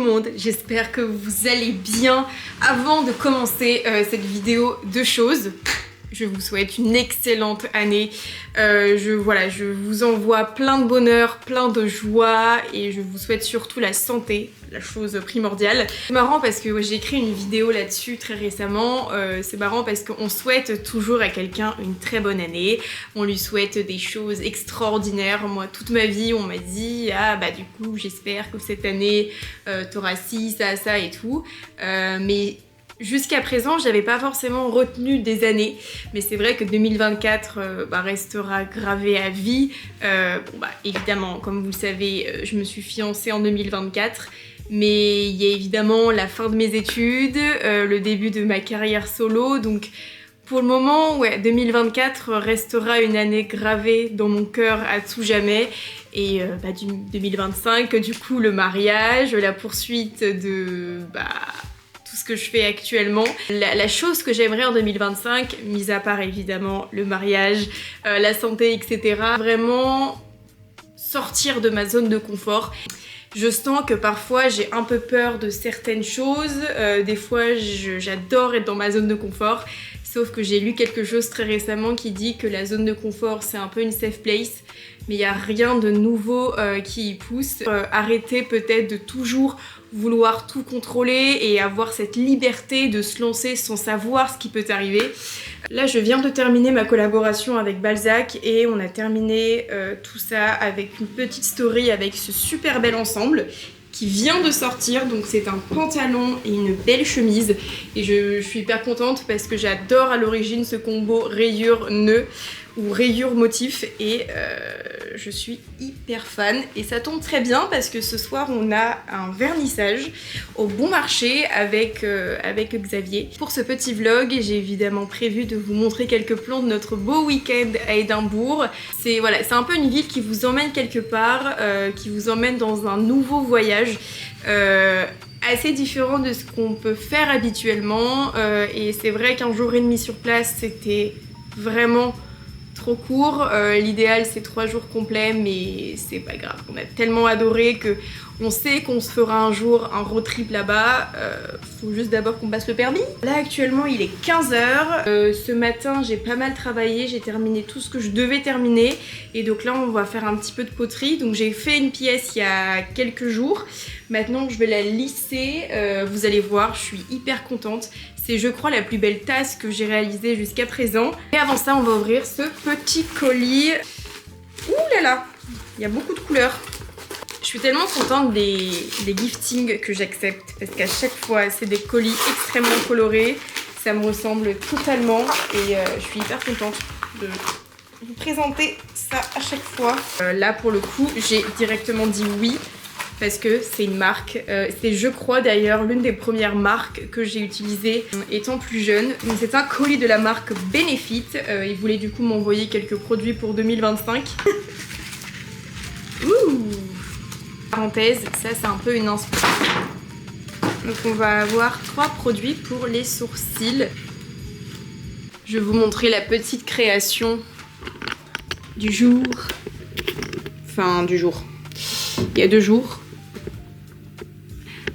monde, j'espère que vous allez bien. Avant de commencer cette vidéo, deux choses. Je vous souhaite une excellente année. Je vous envoie plein de bonheur, plein de joie et je vous souhaite surtout la santé, la chose primordiale. C'est marrant parce que j'ai écrit une vidéo là-dessus très récemment. C'est marrant parce qu'on souhaite toujours à quelqu'un une très bonne année. On lui souhaite des choses extraordinaires. Moi, toute ma vie, on m'a dit « Ah bah du coup, j'espère que cette année, t'auras ci, ça et tout. » Mais jusqu'à présent, j'avais pas forcément retenu des années, mais c'est vrai que 2024 restera gravé à vie. Évidemment, comme vous le savez, je me suis fiancée en 2024, mais il y a évidemment la fin de mes études, le début de ma carrière solo, donc pour le moment, ouais, 2024 restera une année gravée dans mon cœur à tout jamais. Et 2025, du coup, le mariage, la poursuite de tout ce que je fais actuellement. La chose que j'aimerais en 2025, mis à part évidemment le mariage, la santé, etc. Vraiment sortir de ma zone de confort. Je sens que parfois j'ai un peu peur de certaines choses. Des fois j'adore être dans ma zone de confort. Sauf que j'ai lu quelque chose très récemment qui dit que la zone de confort c'est un peu une safe place. Mais il n'y a rien de nouveau qui y pousse. Arrêtez peut-être de toujours vouloir tout contrôler et avoir cette liberté de se lancer sans savoir ce qui peut arriver. Là, je viens de terminer ma collaboration avec Balzac et on a terminé tout ça avec une petite story avec ce super bel ensemble qui vient de sortir. Donc c'est un pantalon et une belle chemise et je suis hyper contente parce que j'adore à l'origine ce combo rayure-nœud ou rayure motif et je suis hyper fan et ça tombe très bien parce que ce soir on a un vernissage au Bon Marché avec Xavier. Pour ce petit vlog, j'ai évidemment prévu de vous montrer quelques plans de notre beau week-end à Édimbourg. C'est un peu une ville qui vous emmène quelque part, qui vous emmène dans un nouveau voyage. Assez différent de ce qu'on peut faire habituellement et c'est vrai qu'un jour et demi sur place c'était vraiment trop court. L'idéal c'est 3 jours complets mais c'est pas grave, on a tellement adoré que on sait qu'on se fera un jour un road trip là-bas. Faut juste d'abord qu'on passe le permis. Là actuellement il est 15h. Ce matin j'ai pas mal travaillé, j'ai terminé tout ce que je devais terminer et donc là on va faire un petit peu de poterie. Donc j'ai fait une pièce il y a quelques jours. Maintenant je vais la lisser, vous allez voir, je suis hyper contente. C'est je crois la plus belle tasse que j'ai réalisée jusqu'à présent. Et avant ça on va ouvrir ce petit colis. Ouh là là, il y a beaucoup de couleurs. Je suis tellement contente des giftings que j'accepte parce qu'à chaque fois c'est des colis extrêmement colorés. Ça me ressemble totalement et je suis hyper contente de vous présenter ça à chaque fois. Là pour le coup j'ai directement dit oui. Parce que c'est une marque, c'est je crois d'ailleurs l'une des premières marques que j'ai utilisées étant plus jeune. Donc c'est un colis de la marque Benefit, ils voulaient du coup m'envoyer quelques produits pour 2025. Ouh. Parenthèse, ça c'est un peu une inspiration. Donc on va avoir 3 produits pour les sourcils. Je vais vous montrer la petite création du jour. Enfin du jour. Il y a 2 jours.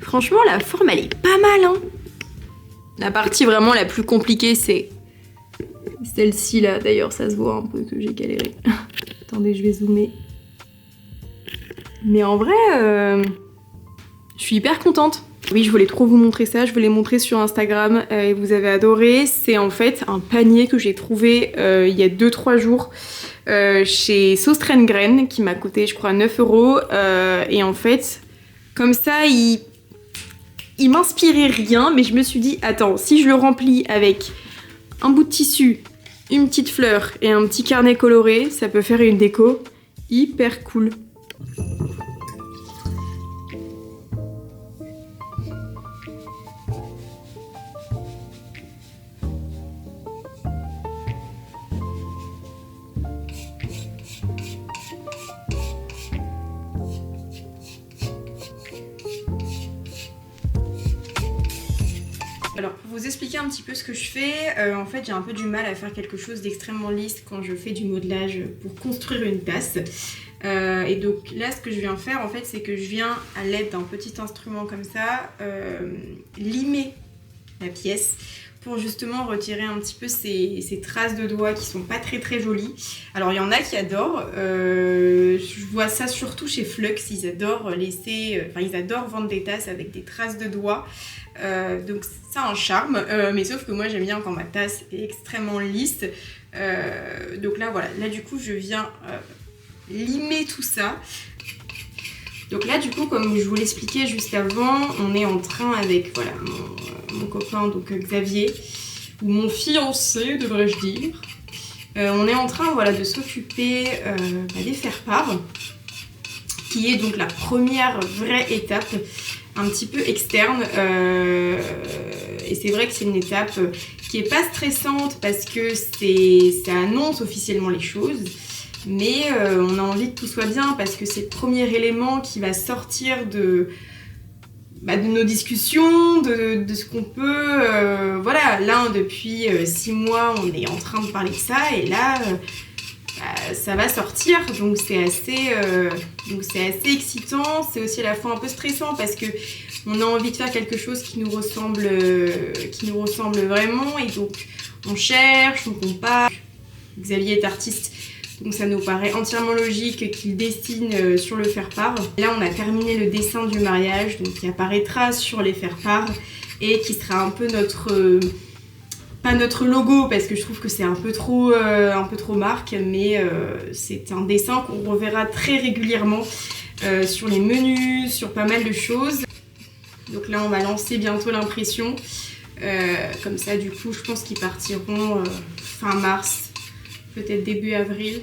Franchement, la forme, elle est pas mal, hein. La partie vraiment la plus compliquée, c'est celle-ci, là. D'ailleurs, ça se voit un peu que j'ai galéré. Attendez, je vais zoomer. Mais en vrai, je suis hyper contente. Oui, je voulais trop vous montrer ça. Je voulais montrer sur Instagram et vous avez adoré. C'est en fait un panier que j'ai trouvé il y a 2-3 jours chez Sauce Grain qui m'a coûté, je crois, 9 €. Et en fait, comme ça, il m'inspirait rien, mais je me suis dit, attends, si je le remplis avec un bout de tissu, une petite fleur et un petit carnet coloré, ça peut faire une déco hyper cool. Alors pour vous expliquer un petit peu ce que je fais, en fait j'ai un peu du mal à faire quelque chose d'extrêmement lisse quand je fais du modelage pour construire une tasse. Et donc là, ce que je viens faire en fait, c'est que je viens à l'aide d'un petit instrument comme ça limer la pièce pour justement retirer un petit peu ces traces de doigts qui sont pas très jolies. Alors il y en a qui adorent, je vois ça surtout chez Flux, ils adorent ils adorent vendre des tasses avec des traces de doigts. Donc ça a un charme, mais sauf que moi j'aime bien quand ma tasse est extrêmement lisse. Donc là voilà, là du coup je viens limer tout ça. Donc là du coup, comme je vous l'expliquais juste avant, on est en train avec voilà, mon copain donc Xavier, ou mon fiancé devrais-je dire. On est en train voilà, de s'occuper des faire-part, qui est donc la première vraie étape un petit peu externe. Et c'est vrai que c'est une étape qui est pas stressante parce que ça annonce officiellement les choses. Mais on a envie que tout soit bien parce que c'est le premier élément qui va sortir de nos discussions, de ce qu'on peut... voilà, là, depuis 6 mois, on est en train de parler de ça et là, ça va sortir. Donc c'est assez excitant, c'est aussi à la fois un peu stressant parce que on a envie de faire quelque chose qui nous ressemble vraiment et donc on cherche, on compare. Xavier est artiste. Donc ça nous paraît entièrement logique qu'il dessine sur le faire-part. Là on a terminé le dessin du mariage, donc qui apparaîtra sur les faire-part et qui sera un peu pas notre logo parce que je trouve que c'est un peu trop marque, mais c'est un dessin qu'on reverra très régulièrement sur les menus, sur pas mal de choses. Donc là on va lancer bientôt l'impression. Comme ça du coup je pense qu'ils partiront fin mars. Peut-être début avril.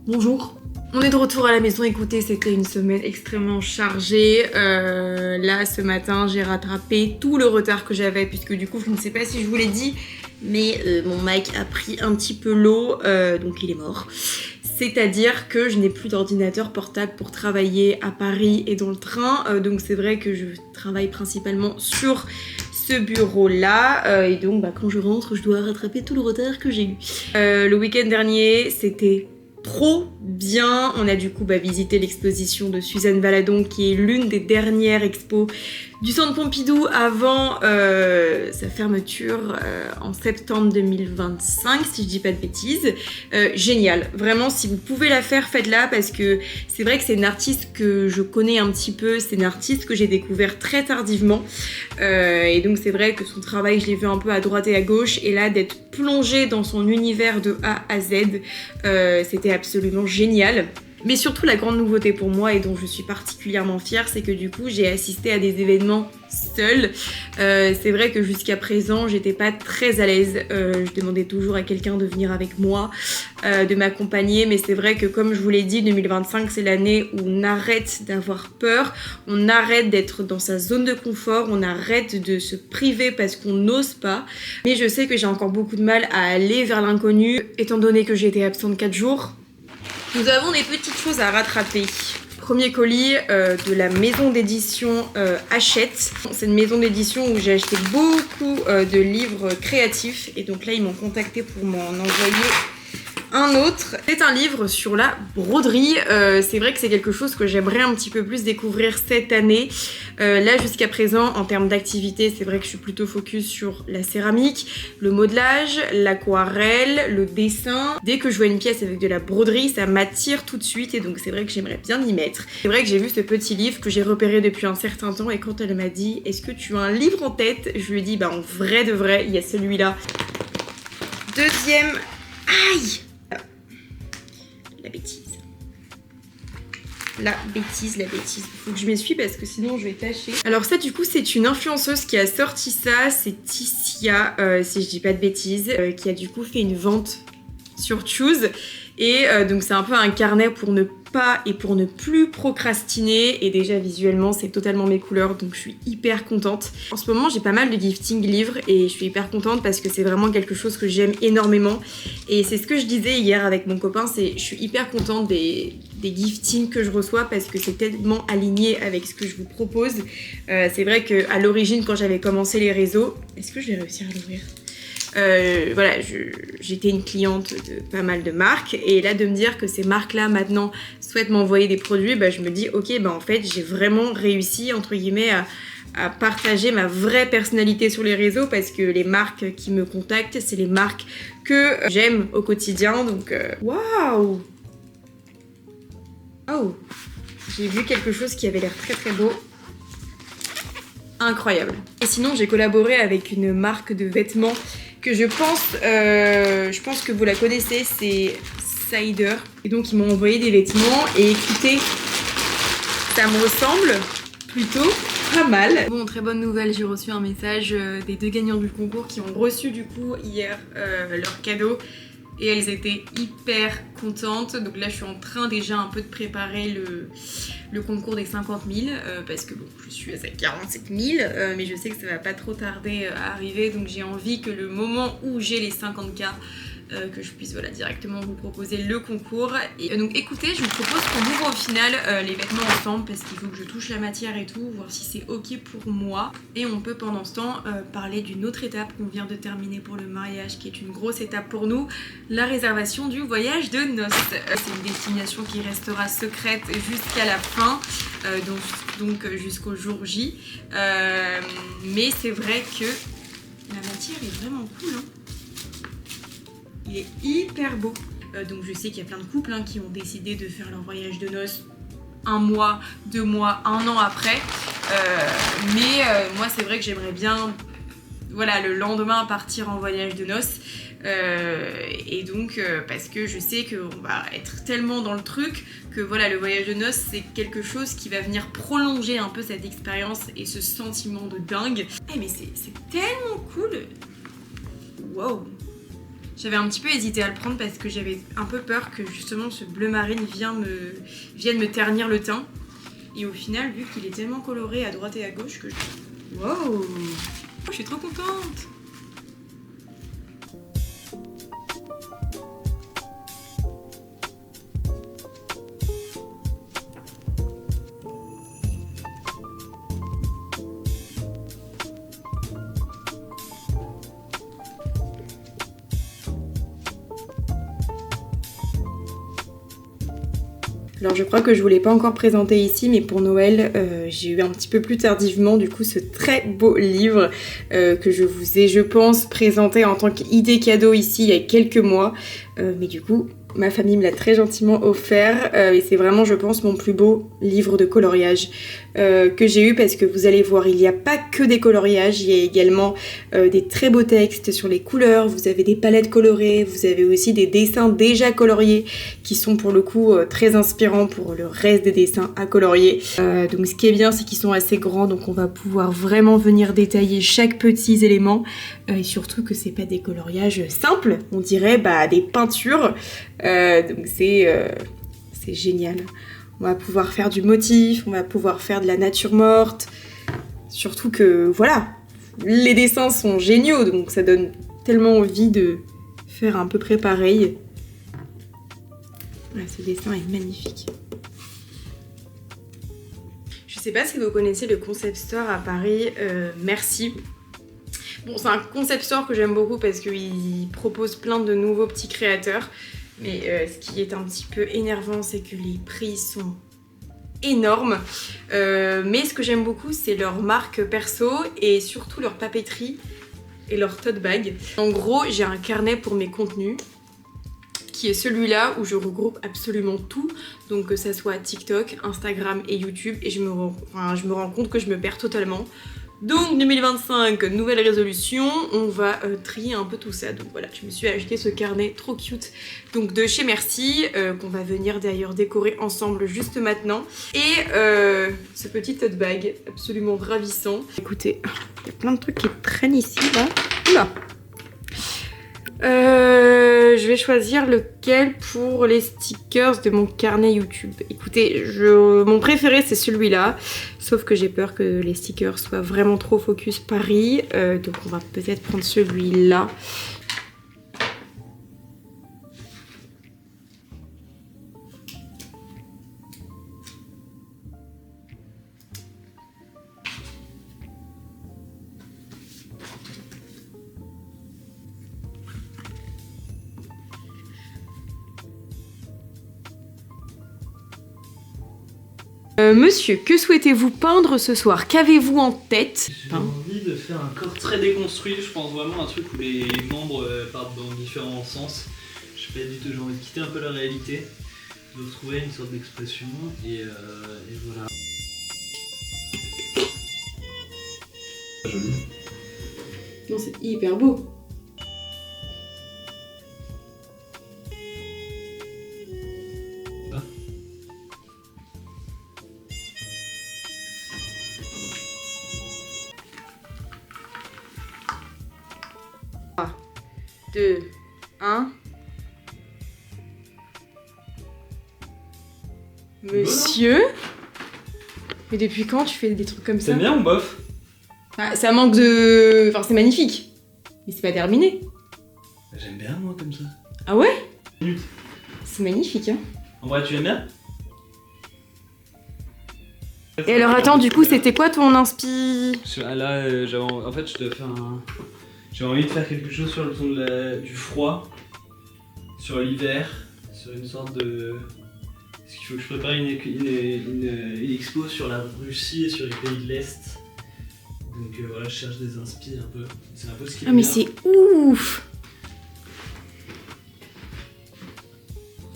Bonjour. On est de retour à la maison, écoutez, c'était une semaine extrêmement chargée. Là, ce matin, j'ai rattrapé tout le retard que j'avais, puisque du coup, je ne sais pas si je vous l'ai dit, mais mon Mac a pris un petit peu l'eau, donc il est mort. C'est-à-dire que je n'ai plus d'ordinateur portable pour travailler à Paris et dans le train, donc c'est vrai que je travaille principalement sur ce bureau-là, et donc quand je rentre, je dois rattraper tout le retard que j'ai eu. Le week-end dernier, c'était trop bien. On a du coup visité l'exposition de Suzanne Valadon qui est l'une des dernières expos du Centre Pompidou avant sa fermeture en septembre 2025 si je dis pas de bêtises. Génial, vraiment si vous pouvez la faire, faites-la parce que c'est vrai que c'est une artiste que je connais un petit peu, c'est une artiste que j'ai découvert très tardivement Et donc c'est vrai que son travail, je l'ai vu un peu à droite et à gauche, et là d'être plongée dans son univers de A à Z, c'était absolument génial. Mais surtout la grande nouveauté pour moi et dont je suis particulièrement fière, c'est que du coup j'ai assisté à des événements seule. C'est vrai que jusqu'à présent j'étais pas très à l'aise, je demandais toujours à quelqu'un de venir avec moi, de m'accompagner, mais c'est vrai que comme je vous l'ai dit, 2025 c'est l'année où on arrête d'avoir peur, on arrête d'être dans sa zone de confort, on arrête de se priver parce qu'on n'ose pas. Mais je sais que j'ai encore beaucoup de mal à aller vers l'inconnu, étant donné que j'ai été absente 4 jours. Nous avons des petites choses à rattraper. Premier colis de la maison d'édition Hachette. C'est une maison d'édition où j'ai acheté beaucoup de livres créatifs. Et donc là, ils m'ont contacté pour m'en envoyer un autre. C'est un livre sur la broderie. C'est vrai que c'est quelque chose que j'aimerais un petit peu plus découvrir cette année. Là, jusqu'à présent, en termes d'activité, c'est vrai que je suis plutôt focus sur la céramique, le modelage, l'aquarelle, le dessin. Dès que je vois une pièce avec de la broderie, ça m'attire tout de suite et donc c'est vrai que j'aimerais bien y mettre. C'est vrai que j'ai vu ce petit livre que j'ai repéré depuis un certain temps et quand elle m'a dit « Est-ce que tu as un livre en tête ?» Je lui ai dit « Bah en vrai de vrai, il y a celui-là. » Deuxième... Aïe! La bêtise. La bêtise. Faut que je m'essuie parce que sinon je vais tâcher. Alors ça du coup c'est une influenceuse qui a sorti ça, c'est Ticia, si je dis pas de bêtises, qui a du coup fait une vente sur Choose. Et donc c'est un peu un carnet pour ne pas et pour ne plus procrastiner. Et déjà visuellement c'est totalement mes couleurs donc je suis hyper contente. En ce moment j'ai pas mal de gifting livres et je suis hyper contente parce que c'est vraiment quelque chose que j'aime énormément. Et c'est ce que je disais hier avec mon copain, c'est je suis hyper contente des giftings que je reçois parce que c'est tellement aligné avec ce que je vous propose. C'est vrai qu'à l'origine quand j'avais commencé les réseaux, est-ce que je vais réussir à l'ouvrir ? Voilà, j'étais une cliente de pas mal de marques et là de me dire que ces marques-là maintenant souhaitent m'envoyer des produits, bah, je me dis ok, bah en fait j'ai vraiment réussi entre guillemets à partager ma vraie personnalité sur les réseaux parce que les marques qui me contactent, c'est les marques que j'aime au quotidien. Donc waouh! Oh! J'ai vu quelque chose qui avait l'air très très beau. Incroyable. Et sinon j'ai collaboré avec une marque de vêtements que je pense que vous la connaissez, c'est Cider. Et donc ils m'ont envoyé des vêtements et écoutez, ça me ressemble plutôt pas mal. Bon, très bonne nouvelle, j'ai reçu un message des 2 gagnants du concours qui ont reçu du coup hier leur cadeau. Et elles étaient hyper contentes. Donc là je suis en train déjà un peu de préparer le concours des 50 000 parce que bon, je suis à 47 000 mais je sais que ça va pas trop tarder à arriver. Donc j'ai envie que le moment où j'ai les 50K que je puisse voilà, directement vous proposer le concours. Et donc écoutez, je vous propose qu'on ouvre au final les vêtements ensemble parce qu'il faut que je touche la matière et tout, voir si c'est ok pour moi. Et on peut pendant ce temps parler d'une autre étape qu'on vient de terminer pour le mariage, qui est une grosse étape pour nous, la réservation du voyage de noces. C'est une destination qui restera secrète jusqu'à la fin, donc jusqu'au jour J. Mais c'est vrai que la matière est vraiment cool, hein. Il est hyper beau. Donc je sais qu'il y a plein de couples qui ont décidé de faire leur voyage de noces 1 mois, 2 mois, 1 an après. Mais moi c'est vrai que j'aimerais bien voilà, le lendemain partir en voyage de noces. Et donc parce que je sais qu'on va être tellement dans le truc que voilà, le voyage de noces c'est quelque chose qui va venir prolonger un peu cette expérience et ce sentiment de dingue. Mais c'est tellement cool. Wow. J'avais un petit peu hésité à le prendre parce que j'avais un peu peur que justement ce bleu marine vienne me ternir le teint. Et au final, vu qu'il est tellement coloré à droite et à gauche que je... Wow! Je suis trop contente! Alors je crois que je vous l'ai pas encore présenté ici, mais pour Noël, j'ai eu un petit peu plus tardivement du coup ce très beau livre que je vous ai, je pense, présenté en tant qu'idée cadeau ici il y a quelques mois. Mais du coup, ma famille me l'a très gentiment offert et c'est vraiment je pense mon plus beau livre de coloriage que j'ai eu parce que vous allez voir il n'y a pas que des coloriages, il y a également des très beaux textes sur les couleurs, vous avez des palettes colorées, vous avez aussi des dessins déjà coloriés qui sont pour le coup très inspirants pour le reste des dessins à colorier. Donc ce qui est bien c'est qu'ils sont assez grands donc on va pouvoir vraiment venir détailler chaque petit élément et surtout que c'est pas des coloriages simples, on dirait des peintures, donc c'est génial. On va pouvoir faire du motif, on va pouvoir faire de la nature morte, surtout que voilà, les dessins sont géniaux donc ça donne tellement envie de faire à peu près pareil. Voilà, ce dessin est magnifique. Je sais pas si vous connaissez le concept store à Paris, Merci. Bon, c'est un concept store que j'aime beaucoup parce qu'il propose plein de nouveaux petits créateurs. Mais ce qui est un petit peu énervant, c'est que les prix sont énormes. Mais ce que j'aime beaucoup, c'est leur marque perso et surtout leur papeterie et leur tote bag. En gros, j'ai un carnet pour mes contenus qui est celui-là où je regroupe absolument tout, donc que ça soit TikTok, Instagram et YouTube, et je me rends compte que je me perds totalement. Donc 2025, nouvelle résolution, on va trier un peu tout ça. Donc voilà, je me suis acheté ce carnet trop cute donc de chez Merci, qu'on va venir d'ailleurs décorer ensemble juste maintenant. Et ce petit tote bag absolument ravissant. Écoutez, il y a plein de trucs qui traînent ici là. Oula. Je vais choisir lequel pour les stickers de mon carnet YouTube. Écoutez, mon préféré c'est celui-là, sauf que j'ai peur que les stickers soient vraiment trop focus Paris, donc on va peut-être prendre celui-là. Monsieur, que souhaitez-vous peindre ce soir? Qu'avez-vous en tête? J'ai envie de faire un corps très déconstruit, je pense vraiment un truc où les membres partent dans différents sens. Je sais pas du tout, j'ai envie de quitter un peu la réalité, de retrouver une sorte d'expression et voilà. Joli. Non, c'est hyper beau. Ah. 2, 1. Monsieur? Mais depuis quand tu fais des trucs comme ça? C'est bien ou bof? Ah, ça manque de... Enfin, c'est magnifique. Mais c'est pas terminé. J'aime bien moi comme ça. Ah ouais? Minute. C'est magnifique, hein. En vrai, tu aimes bien? Et alors attends, du coup, c'était quoi ton inspi? Là, en fait, j'avais envie de faire quelque chose sur le ton du froid, sur l'hiver, sur une sorte de... Parce qu'il faut que je prépare une expo sur la Russie et sur les pays de l'Est. Donc voilà, je cherche des inspi un peu. C'est un peu ce qui est Ah mais bien. c'est ouf!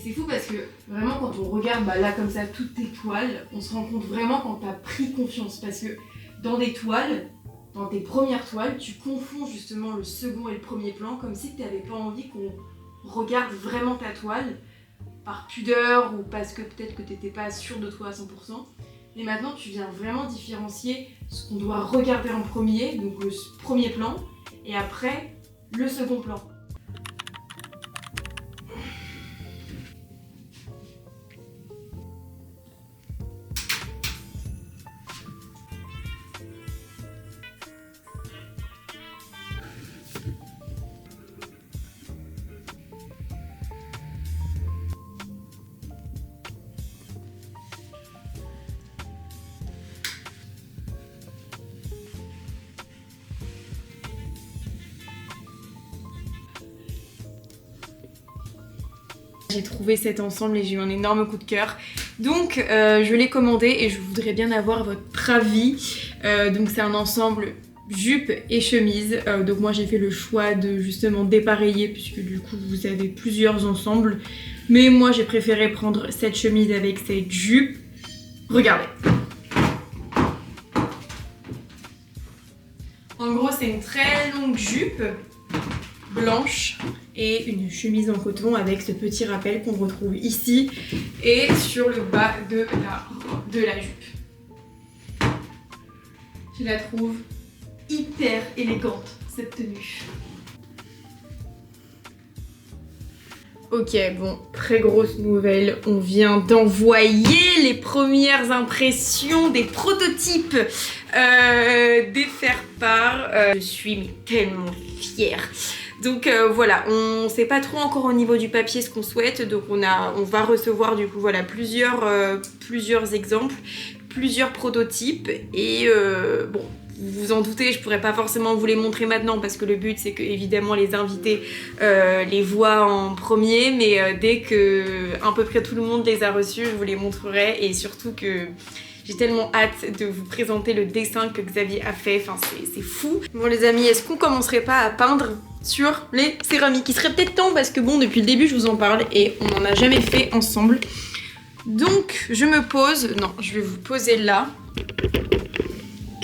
C'est fou parce que vraiment quand on regarde là comme ça toutes tes toiles, on se rend compte vraiment quand t'as pris confiance. Parce que dans des toiles, dans tes premières toiles, tu confonds justement le second et le premier plan comme si t'avais pas envie qu'on regarde vraiment ta toile par pudeur ou parce que peut-être que t'étais pas sûre de toi à 100%. Et maintenant tu viens vraiment différencier ce qu'on doit regarder en premier, donc le premier plan, et après le second plan. J'ai trouvé cet ensemble et j'ai eu un énorme coup de cœur. Donc je l'ai commandé et je voudrais bien avoir votre avis. Donc c'est un ensemble jupe et chemise. Donc moi j'ai fait le choix de justement dépareiller puisque du coup vous avez plusieurs ensembles. Mais moi j'ai préféré prendre cette chemise avec cette jupe. Regardez. En gros c'est une très longue jupe blanche et une chemise en coton avec ce petit rappel qu'on retrouve ici et sur le bas de la jupe. Je la trouve hyper élégante cette tenue. Ok, bon, très grosse nouvelle, on vient d'envoyer les premières impressions des prototypes des faire-part. Je suis tellement fière. Donc voilà, on sait pas trop encore au niveau du papier ce qu'on souhaite, donc on va recevoir du coup voilà plusieurs exemples, plusieurs prototypes et bon. Vous vous en doutez, je pourrais pas forcément vous les montrer maintenant parce que le but c'est que évidemment les invités les voient en premier, mais dès que à peu près tout le monde les a reçus, je vous les montrerai et surtout que j'ai tellement hâte de vous présenter le dessin que Xavier a fait, enfin c'est fou. Bon les amis, est-ce qu'on commencerait pas à peindre sur les céramiques? Il serait peut-être temps parce que bon depuis le début je vous en parle et on n'en a jamais fait ensemble. Donc je me pose, non je vais vous poser là.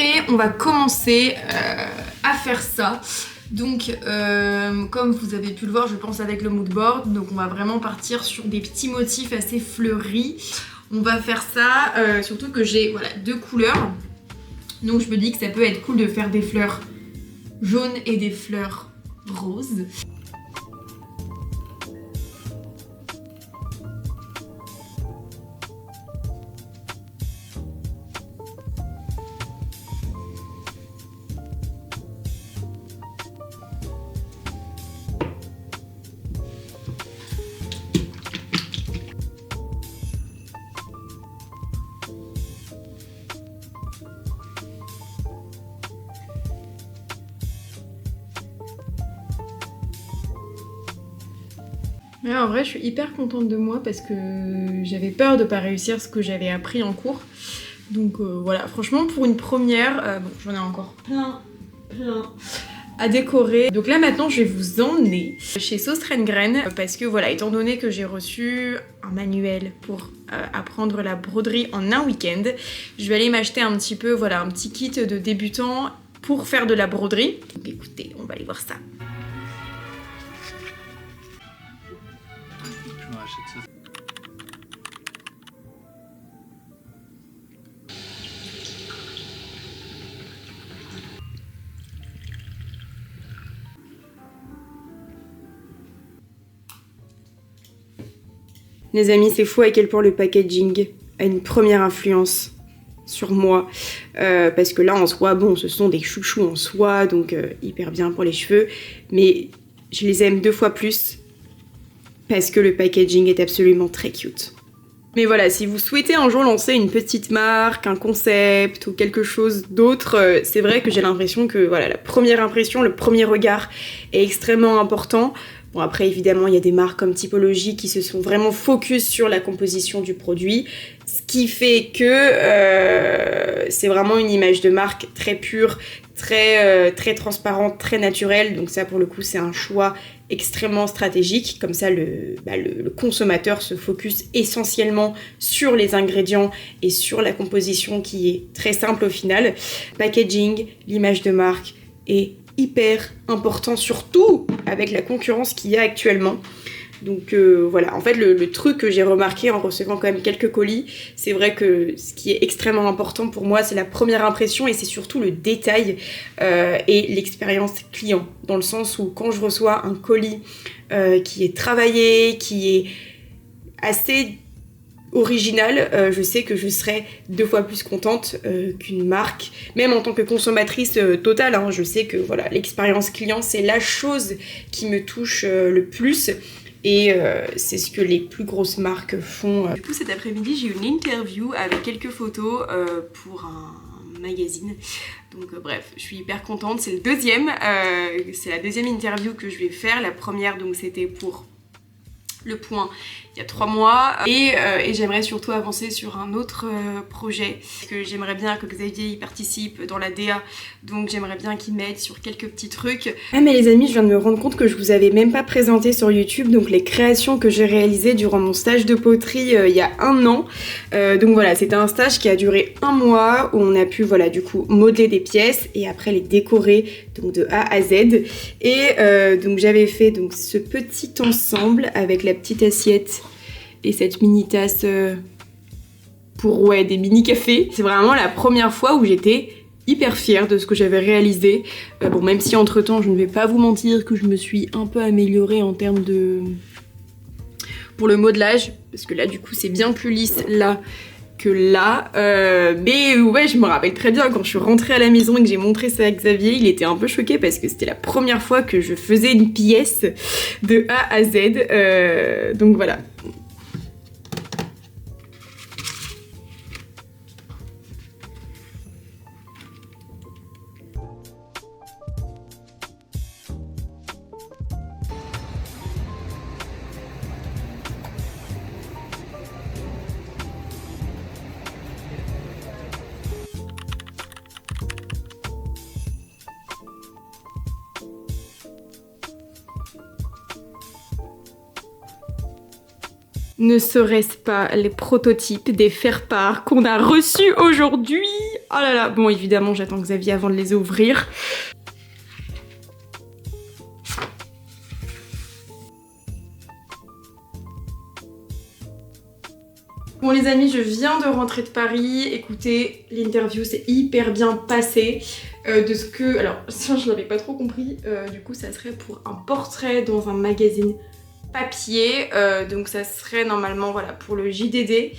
Et on va commencer à faire ça. Donc comme vous avez pu le voir, je pense avec le mood board, donc on va vraiment partir sur des petits motifs assez fleuris. On va faire ça, surtout que j'ai voilà, 2 couleurs. Donc je me dis que ça peut être cool de faire des fleurs jaunes et des fleurs roses. Ouais, en vrai, je suis hyper contente de moi parce que j'avais peur de pas réussir ce que j'avais appris en cours. Donc voilà, franchement, pour une première, bon, j'en ai encore plein à décorer. Donc là, maintenant, je vais vous emmener chez Sauce Rengren parce que voilà, étant donné que j'ai reçu un manuel pour apprendre la broderie en un week-end, je vais aller m'acheter un petit peu, voilà, un petit kit de débutant pour faire de la broderie. Donc écoutez, on va aller voir ça. Les amis, c'est fou à quel point le packaging a une première influence sur moi. Parce que là, en soi, bon, ce sont des chouchous en soie, donc hyper bien pour les cheveux. Mais je les aime 2 fois plus parce que le packaging est absolument très cute. Mais voilà, si vous souhaitez un jour lancer une petite marque, un concept ou quelque chose d'autre, c'est vrai que j'ai l'impression que voilà, la première impression, le premier regard est extrêmement important. Bon après évidemment il y a des marques comme Typologie qui se sont vraiment focus sur la composition du produit, ce qui fait que c'est vraiment une image de marque très pure, très transparente, très naturelle, donc ça pour le coup c'est un choix extrêmement stratégique, comme ça le consommateur se focus essentiellement sur les ingrédients et sur la composition qui est très simple au final. Packaging, l'image de marque est hyper important, surtout avec la concurrence qu'il y a actuellement. Donc voilà, en fait le truc que j'ai remarqué en recevant quand même quelques colis, c'est vrai que ce qui est extrêmement important pour moi, c'est la première impression et c'est surtout le détail et l'expérience client. Dans le sens où quand je reçois un colis qui est travaillé, qui est assez original, je sais que je serai 2 fois plus contente qu'une marque, même en tant que consommatrice totale, hein, je sais que voilà, l'expérience client c'est la chose qui me touche le plus et c'est ce que les plus grosses marques font. Du coup cet après-midi j'ai eu une interview avec quelques photos pour un magazine, donc bref je suis hyper contente, c'est c'est la deuxième interview que je vais faire. La première donc c'était pour le point il y a 3 mois et j'aimerais surtout avancer sur un autre projet parce que j'aimerais bien que Xavier y participe dans la DA, donc j'aimerais bien qu'il m'aide sur quelques petits trucs. Ah mais les amis, je viens de me rendre compte que je vous avais même pas présenté sur YouTube donc les créations que j'ai réalisées durant mon stage de poterie il y a 1 an. Donc voilà, c'était un stage qui a duré 1 mois où on a pu voilà du coup modeler des pièces et après les décorer donc de A à Z et donc j'avais fait donc ce petit ensemble avec la petite assiette et cette mini tasse pour des mini cafés. C'est vraiment la première fois où j'étais hyper fière de ce que j'avais réalisé. Bon, même si entre temps je ne vais pas vous mentir que je me suis un peu améliorée en termes de... pour le modelage, parce que là du coup c'est bien plus lisse là que là, mais ouais, je me rappelle très bien quand je suis rentrée à la maison et que j'ai montré ça à Xavier, il était un peu choqué parce que c'était la première fois que je faisais une pièce de A à Z, donc voilà. Ne serait-ce pas les prototypes des faire-part qu'on a reçus aujourd'hui? Oh là là, bon évidemment j'attends Xavier avant de les ouvrir. Bon les amis, je viens de rentrer de Paris. Écoutez, l'interview s'est hyper bien passée. De ce que... Alors ça je l'avais pas trop compris. Du coup ça serait pour un portrait dans un magazine papier, donc ça serait normalement voilà pour le JDD.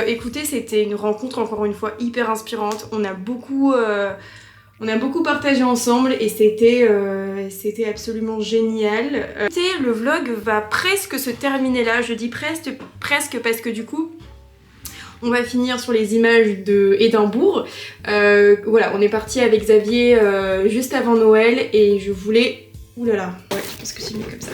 Écoutez, c'était une rencontre encore une fois hyper inspirante. On a beaucoup partagé ensemble et c'était absolument génial. Écoutez, le vlog va presque se terminer là. Je dis presque parce que du coup on va finir sur les images de Édimbourg. Voilà, on est parti avec Xavier juste avant Noël et je voulais... Ouh là là, ouais, je pense que c'est mieux comme ça.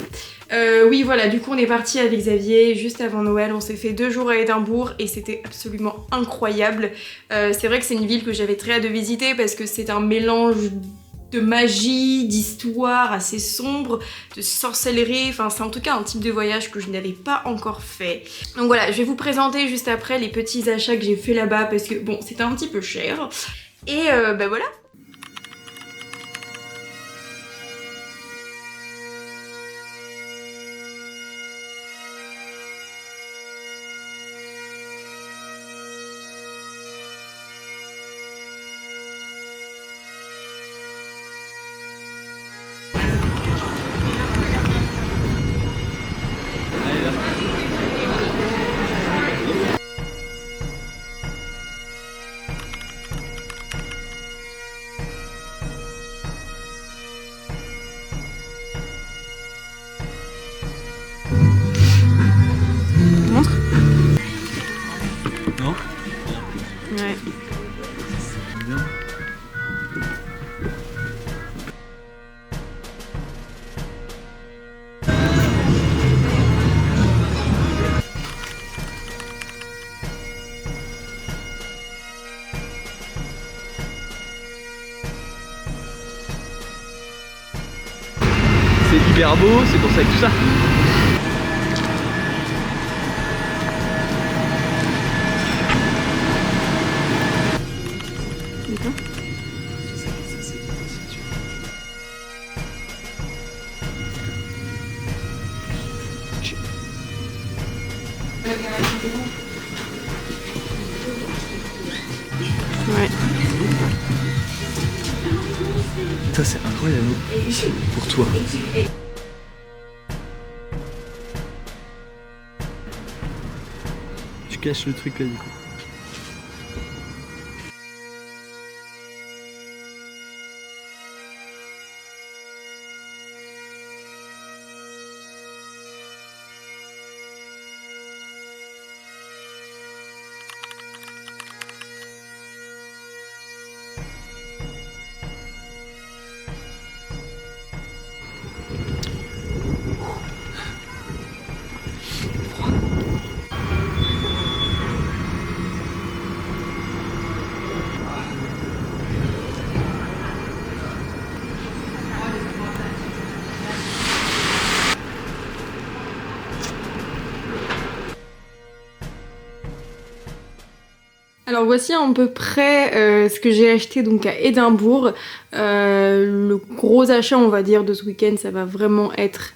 Oui voilà, du coup on est parti avec Xavier juste avant Noël, on s'est fait 2 jours à Édimbourg et c'était absolument incroyable. C'est vrai que c'est une ville que j'avais très hâte de visiter parce que c'est un mélange de magie, d'histoire assez sombre, de sorcellerie, enfin c'est en tout cas un type de voyage que je n'avais pas encore fait. Donc voilà, je vais vous présenter juste après les petits achats que j'ai fait là-bas parce que bon c'était un petit peu cher. Et bah voilà. Ouais. C'est hyper beau, c'est pour ça que tout ça. Ouais. Ça c'est incroyable pour toi. Tu caches le truc là du coup. Alors voici à peu près ce que j'ai acheté donc à Édimbourg. Le gros achat on va dire de ce week-end, ça va vraiment être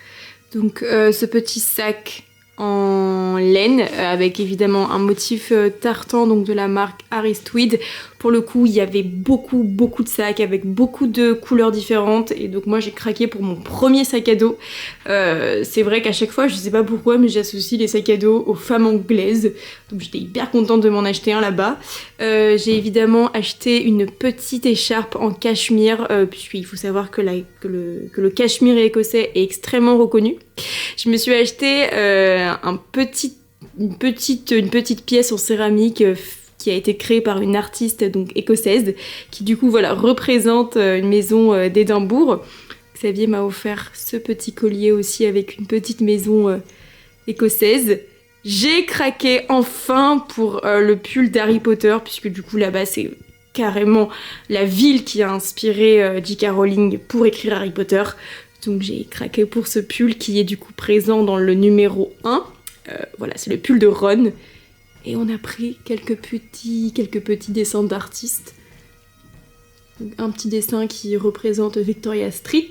donc ce petit sac en laine avec évidemment un motif tartan donc de la marque Aristweed. Pour le coup il y avait beaucoup de sacs avec beaucoup de couleurs différentes et donc moi j'ai craqué pour mon premier sac à dos. C'est vrai qu'à chaque fois je sais pas pourquoi mais j'associe les sacs à dos aux femmes anglaises, donc j'étais hyper contente de m'en acheter un là-bas. J'ai évidemment acheté une petite écharpe en cachemire puisqu'il faut savoir que le cachemire écossais est extrêmement reconnu. Je me suis acheté une petite pièce en céramique qui a été créée par une artiste donc écossaise qui du coup voilà représente une maison d'Édimbourg. Xavier m'a offert ce petit collier aussi avec une petite maison écossaise. J'ai craqué enfin pour le pull d'Harry Potter puisque du coup là-bas c'est carrément la ville qui a inspiré J.K. Rowling pour écrire Harry Potter. Donc j'ai craqué pour ce pull qui est du coup présent dans le numéro 1. Voilà, c'est le pull de Ron. Et on a pris quelques petits dessins d'artistes. Donc, un petit dessin qui représente Victoria Street.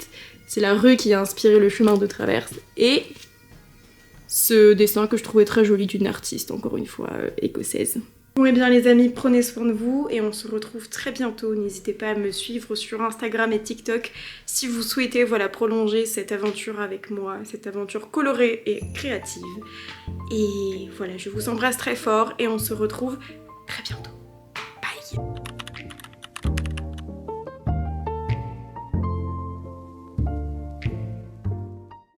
C'est la rue qui a inspiré le chemin de traverse. Et ce dessin que je trouvais très joli d'une artiste, encore une fois, écossaise. Bon et bien les amis, prenez soin de vous et on se retrouve très bientôt. N'hésitez pas à me suivre sur Instagram et TikTok si vous souhaitez voilà, prolonger cette aventure avec moi, cette aventure colorée et créative. Et voilà, je vous embrasse très fort et on se retrouve très bientôt.